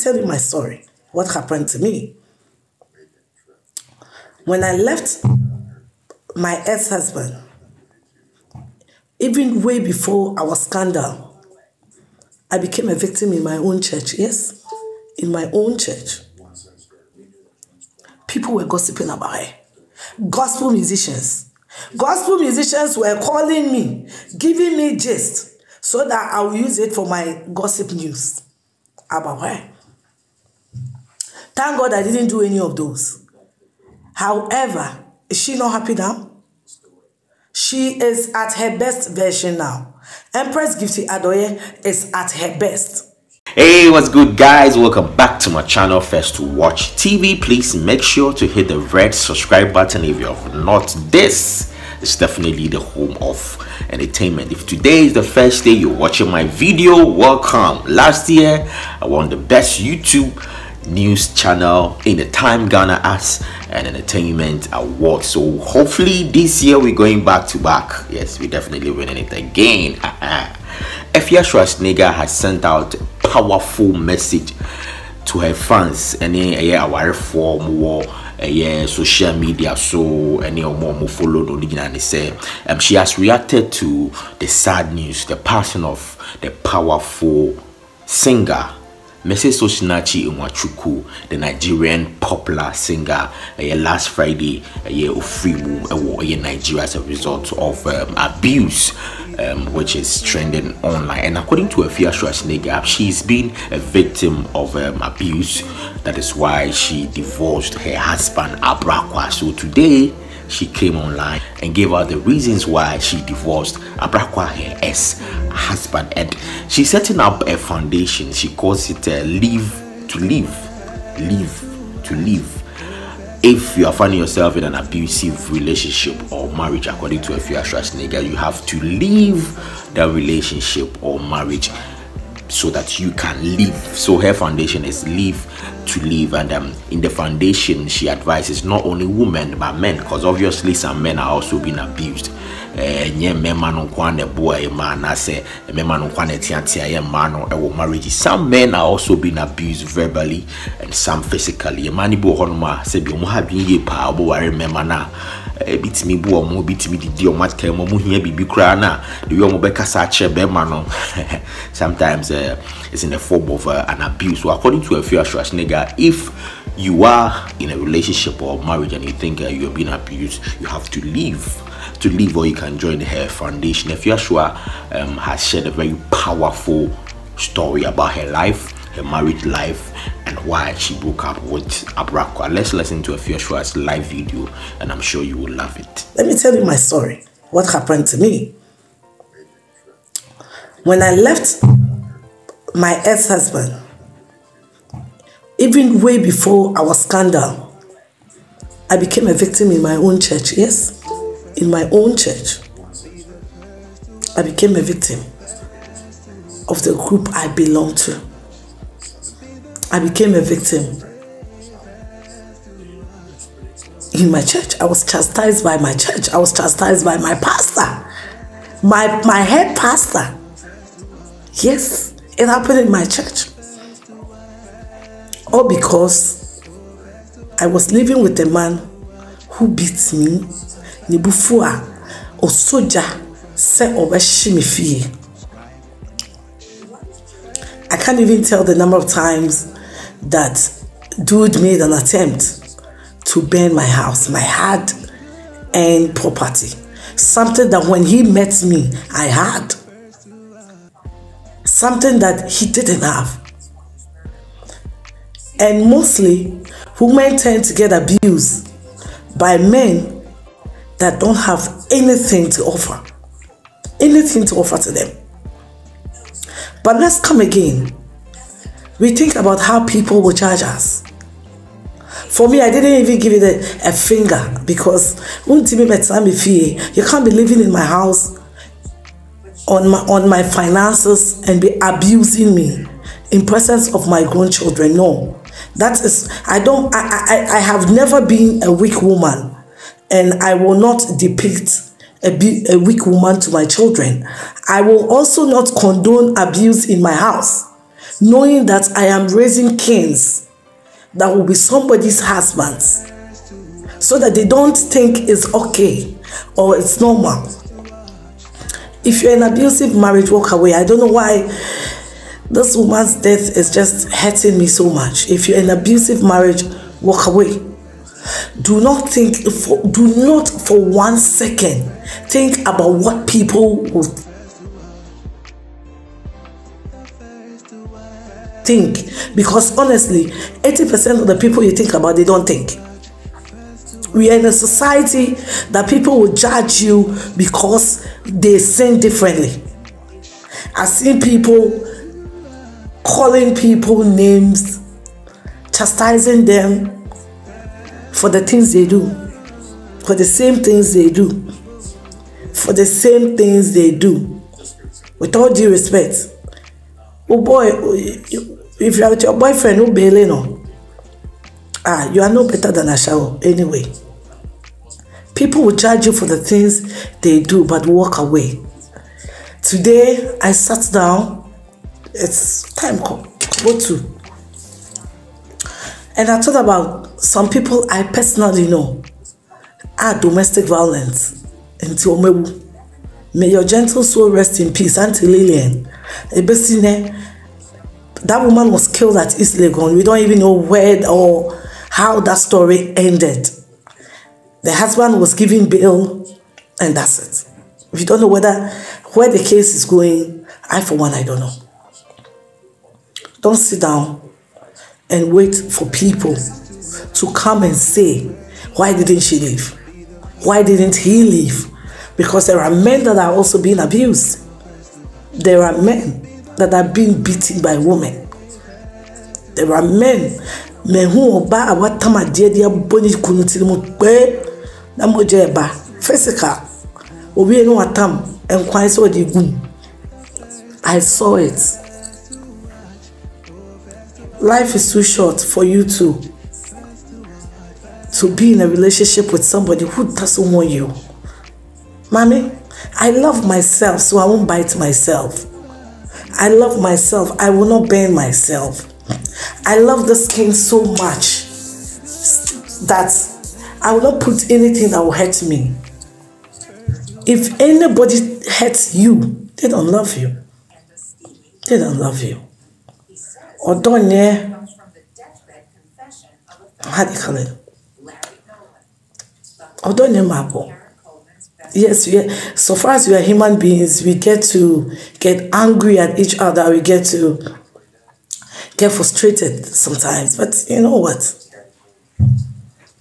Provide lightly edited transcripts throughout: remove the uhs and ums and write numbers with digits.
tell you my story. What happened to me? When I left my ex-husband, even way before our scandal, I became a victim in my own church. Yes, in my own church. People were gossiping about her. Gospel musicians were calling me, giving me gist, so that I will use it for my gossip news about her. Thank God I didn't do any of those. However, is she not happy now? She is at her best version now. Empress Gifty Adoye is at her best. Hey, what's good, guys? Welcome back to my channel. First to watch TV, please make sure to hit the red subscribe button if you have not. This is definitely the home of entertainment. If today is the first day you're watching my video, welcome. Last year I won the best YouTube news channel in the Time Ghana Arts and Entertainment Award. So hopefully this year we're going back to back. Yes, we're definitely winning it again. Afia Schwarzenegger has sent out a powerful message to her fans and our form war social media. So any more followed originally say she has reacted to the sad news, the passing of the powerful singer Mrs. Osinachi Nwachuku, the Nigerian popular singer, last Friday, in Nigeria as a result of abuse, which is trending online. And according to Afia Schwarzenegger, she's been a victim of abuse. That is why she divorced her husband, Abrakwa. So today, she came online and gave out the reasons why she divorced Abrakwa, her ex-husband, and she's setting up a foundation. She calls it Live to Live. If you are finding yourself in an abusive relationship or marriage, according to Afia Schwarzenegger, you have to leave that relationship or marriage so that you can live. So her foundation is Live to Live, and in the foundation she advises not only women but men, because obviously some men are also being abused. Some men are also being abused verbally and some physically. Sometimes it's in the form of an abuse. So according to Afia Schwarzenegger, if you are in a relationship or marriage and you think you're being abused, you have to leave. Or you can join her foundation. Afia Schwa has shared a very powerful story about her life, her marriage life, and why she broke up with Abrakwa. Let's listen to Afia Schwa's live video, and I'm sure you will love it. Let me tell you my story. What happened to me? When I left my ex-husband, even way before our scandal, I became a victim in my own church. Yes, in my own church. I became a victim of the group I belong to. I became a victim in my church. I was chastised by my church. I was chastised by my pastor, my head pastor. Yes, it happened in my church. All because I was living with a man who beat me. Nibufua osoja se obeshimifie. I can't even tell the number of times that dude made an attempt to burn my house, my hard-earned property. Something that when he met me, I had. Something that he didn't have. And mostly, women tend to get abused by men that don't have anything to offer. Anything to offer to them. But let's come again. We think about how people will judge us. For me, I didn't even give it a finger because you can't be living in my house on my finances and be abusing me in presence of my grown children. No, that is, I have never been a weak woman, and I will not depict a weak woman to my children. I will also not condone abuse in my house. knowing that I am raising kings that will be somebody's husbands, so that they don't think it's okay or it's normal. If you're in an abusive marriage, walk away. I don't know why this woman's death is just hurting me so much. If you're in an abusive marriage, walk away. Do not for 1 second think about what people will think, because honestly, 80% of the people you think about, they don't think. We are in a society that people will judge you because they sin differently. I've seen people calling people names, chastising them for the things they do, for the same things they do, for the same things they do. With all due respect, oh boy, if you are with your boyfriend who bailing on, you are no better than a shower anyway. People will judge you for the things they do, but walk away. Today, I sat down. It's time go to. And I thought about some people I personally know are domestic violence. May your gentle soul rest in peace. Auntie Lillian. That woman was killed at East Legon. We don't even know where or how that story ended. The husband was giving bail, and that's it. We don't know where the case is going. I, for one, I don't know. Don't sit down and wait for people to come and say, why didn't she leave? Why didn't he leave? Because there are men that are also being abused. There are men that are being beaten by women. There are men who oba what time dia boni kunutilimu pe na moje ba physical obi no atam enkwan so di gum. I saw it. Life is too short for you to be in a relationship with somebody who doesn't want you. Mommy, I love myself, so I won't bite myself. I love myself, I will not burn myself. I love this skin so much that I will not put anything that will hurt me. If anybody hurts you, they don't love you. They don't love you. Or don't how do you call it? Or don't Mabo. Yes, so far as we are human beings, we get to get angry at each other. We get to get frustrated sometimes. But you know what?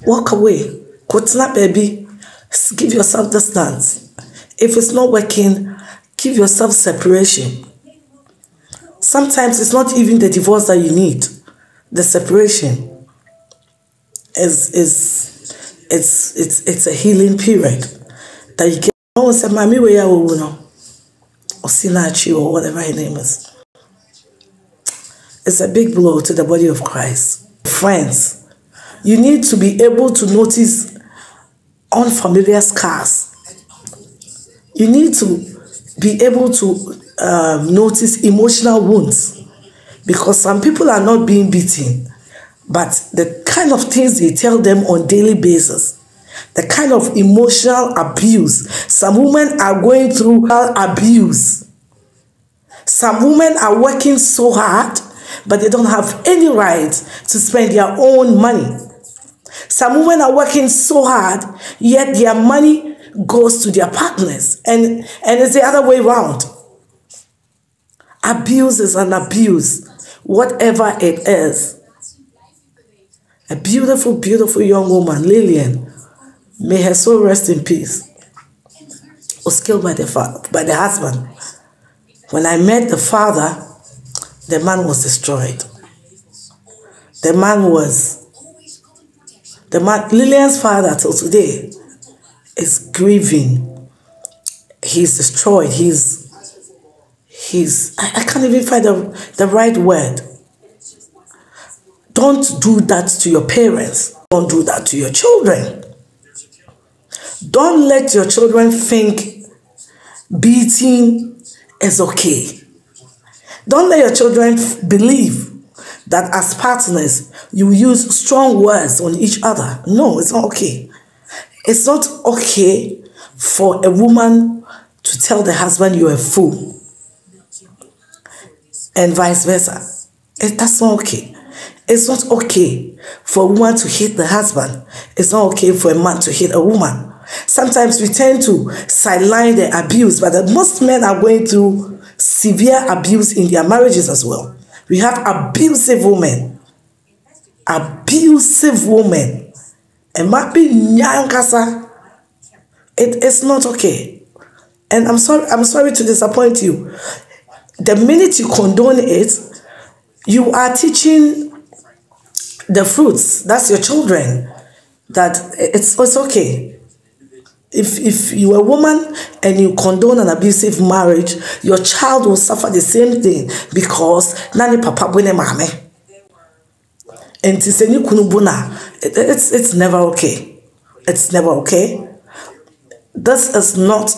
Walk away. Kotna baby. Give yourself distance. If it's not working, give yourself separation. Sometimes it's not even the divorce that you need. The separation it's a healing period that you get. Oh, say mami we ya wo no. Osinachi or whatever her name is. It's a big blow to the body of Christ. Friends, you need to be able to notice unfamiliar scars. You need to be able to notice emotional wounds, because some people are not being beaten, but the kind of things they tell them on a daily basis, the kind of emotional abuse. Some women are going through abuse. Some women are working so hard, but they don't have any right to spend their own money. Some women are working so hard, yet their money goes to their partners, and it's the other way around. Abuse is an abuse, whatever it is. A beautiful, beautiful young woman, Lillian, may her soul rest in peace, was killed by the husband. When I met the father, the man was destroyed. Lillian's father till today is grieving. He's destroyed. I can't even find the right word. Don't do that to your parents. Don't do that to your children. Don't let your children think beating is okay. Don't let your children believe that as partners, you use strong words on each other. No, it's not okay. It's not okay for a woman to tell the husband you're a fool and vice versa. That's not okay. It's not okay for a woman to hit the husband. It's not okay for a man to hit a woman. Sometimes we tend to sideline the abuse, but most men are going through severe abuse in their marriages as well. We have abusive women. Abusive women. And might be nyankasa. It's not okay. And I'm sorry to disappoint you. The minute you condone it, you are teaching the fruits, that's your children, that it's okay. If you're a woman and you condone an abusive marriage, your child will suffer the same thing because nani papa bune mame. And it's never okay. It's never okay. This is not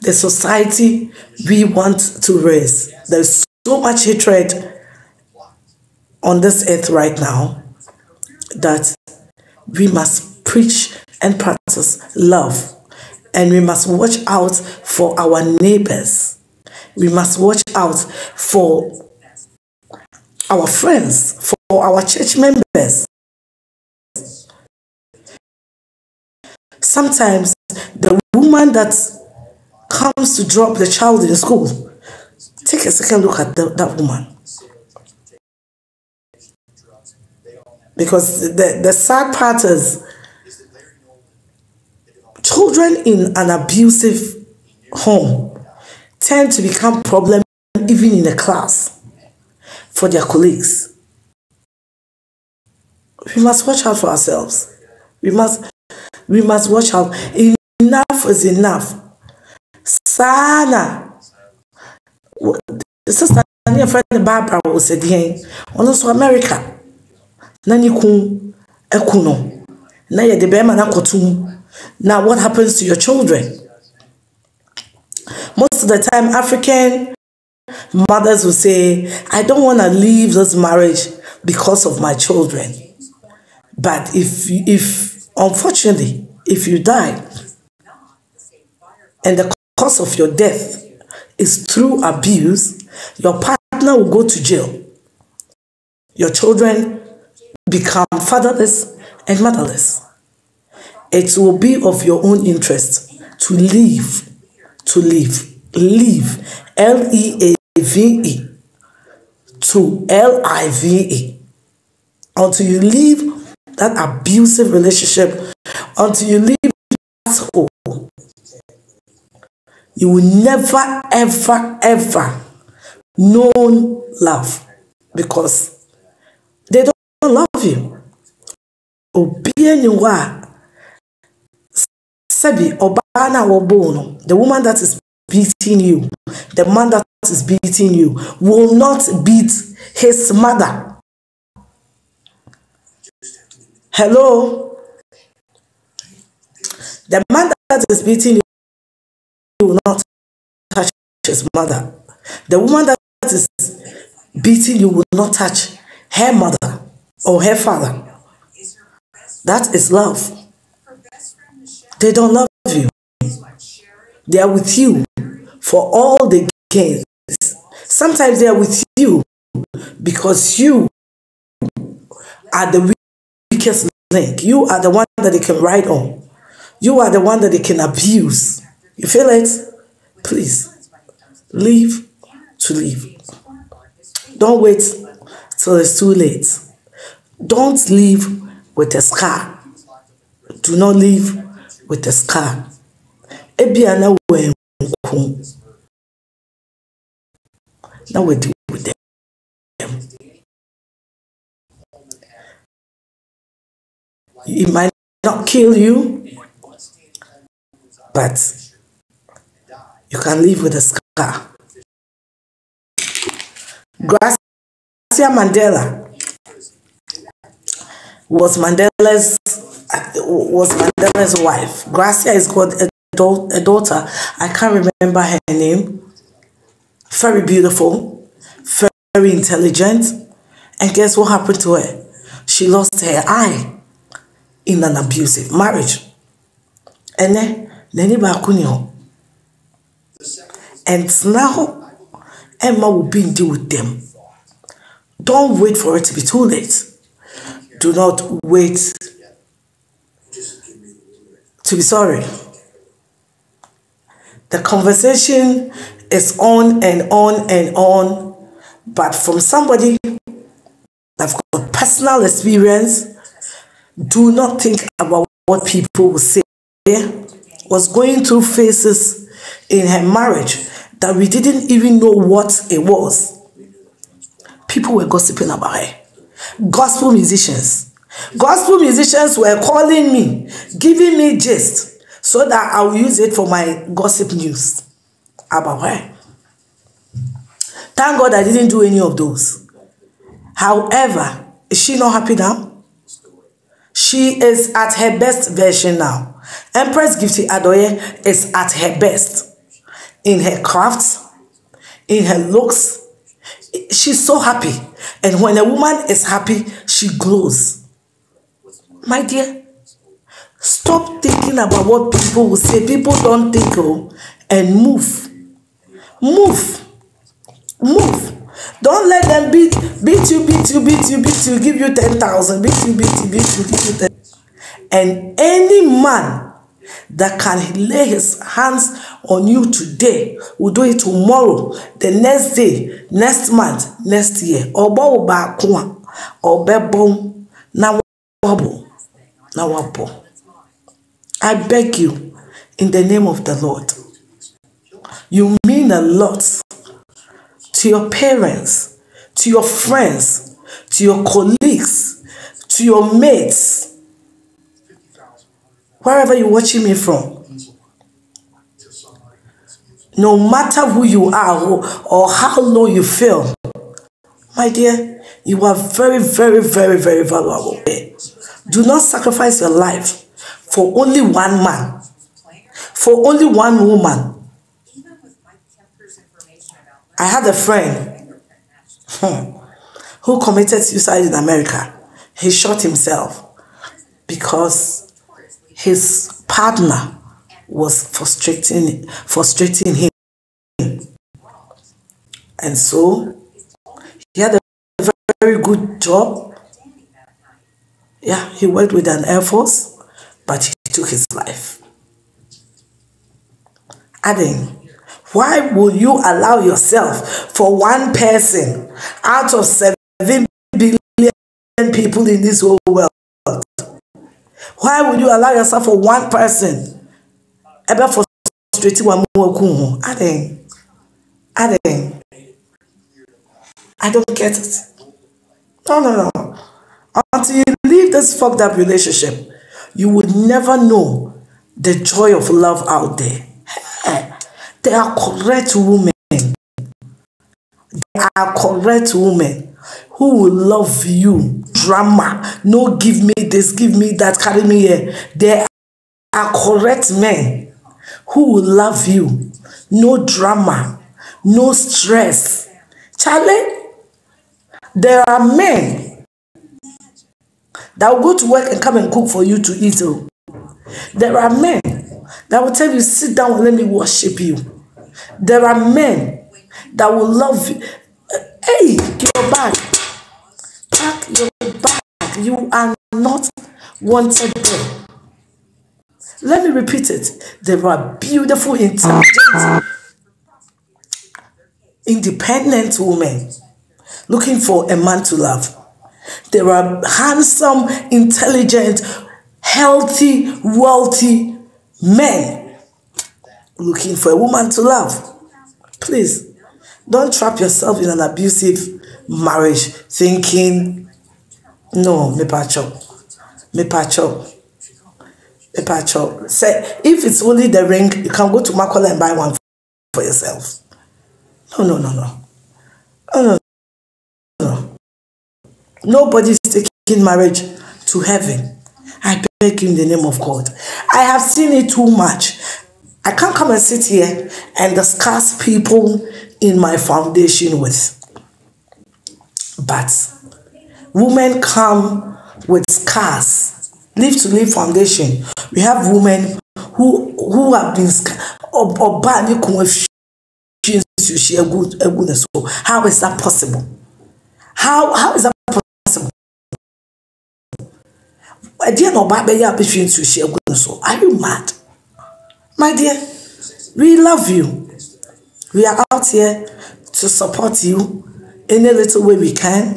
the society we want to raise. There's so much hatred on this earth right now that we must preach and practice love. And we must watch out for our neighbors. We must watch out for our friends, for our church members. Sometimes the woman that comes to drop the child in school, take a second look at that woman. Because the sad part is, children in an abusive home tend to become problem even in a class for their colleagues. We must watch out for ourselves. We must watch out. Enough is enough. Sana. The sister, my friend Barbara was saying, also America. Nani kun ekuno. Na ye de bema na kotum. Now what happens to your children? Most of the time, African mothers will say, I don't want to leave this marriage because of my children. But if unfortunately, if you die, and the cause of your death is through abuse, your partner will go to jail. Your children become fatherless and motherless. It will be of your own interest to live, L-E-A-V-E, to L-I-V-E, until you leave that abusive relationship, until you leave that hole. You will never, ever, ever know love because they don't love you. The woman that is beating you, the man that is beating you, will not beat his mother. Hello? The man that is beating you will not touch his mother. The woman that is beating you will not touch her mother or her father. That is love. They don't love you. They are with you for all the gains. Sometimes they are with you because you are the weakest link. You are the one that they can ride on. You are the one that they can abuse. You feel it? Please, leave to leave. Don't wait till it's too late. Don't leave with a scar. Do not leave with a scar. Now we deal with them. It might not kill you, but you can live with a scar. Gracia Mandela was Mandela's wife. Gracia is called a daughter. I can't remember her name. Very beautiful, very intelligent. And guess what happened to her? She lost her eye in an abusive marriage. And then, and now, Emma will be in deal with them. Don't wait for it to be too late. Do not wait to be sorry. The conversation is on and on and on, but from somebody that's got personal experience, do not think about what people will say. Was going through phases in her marriage that we didn't even know what it was. People were gossiping about her. Gospel musicians were calling me, giving me gist, so that I will use it for my gossip news about her. Thank God I didn't do any of those. However, is she not happy now? She is at her best version now. Empress Gifty Adoye is at her best in her crafts, in her looks. She's so happy. And when a woman is happy, she glows. My dear, stop thinking about what people will say. People don't think, and move. Move. Move. Don't let them beat you, give you 10,000, beat you, give you 10,000. And any man that can lay his hands on you today will do it tomorrow, the next day, next month, next year. I beg you, in the name of the Lord, you mean a lot to your parents, to your friends, to your colleagues, to your mates, wherever you're watching me from. No matter who you are or how low you feel, my dear, you are very, very, very, very valuable. Do not sacrifice your life for only one man, for only one woman. I had a friend who committed suicide in America. He shot himself because his partner was frustrating him. And so he had a very good job. Yeah, he worked with an Air Force, but he took his life. Adding, why will you allow yourself for one person out of 7 billion people in this whole world? Why would you allow yourself for one person? Ever frustrated one more? I don't get it. No. Until you leave this fucked up relationship, you would never know the joy of love out there. There are correct women. There are correct women who will love you. Drama. No, give me this, give me that, carry me here. There are correct men who will love you. No drama. No stress. Charlie, there are men that will go to work and come and cook for you to eat. There are men that will tell you, sit down and let me worship you. There are men that will love you. Hey, your bag. Pack your bag. You are not wanted there. Let me repeat it. There are beautiful, intelligent, independent women looking for a man to love. There are handsome, intelligent, healthy, wealthy men looking for a woman to love. Please, don't trap yourself in an abusive marriage thinking, no, me pacho. Say, if it's only the ring, you can go to Makola and buy one for yourself. No. Nobody's taking marriage to heaven. I beg you in the name of God. I have seen it too much. I can't come and sit here and discuss people in my foundation with. But women come with scars. Live to Live Foundation. We have women who have been how is that possible? How is that possible? Are you mad? My dear, we love you. We are out here to support you any little way we can.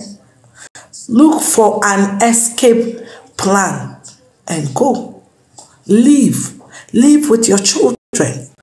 Look for an escape plan and go. Live with your children.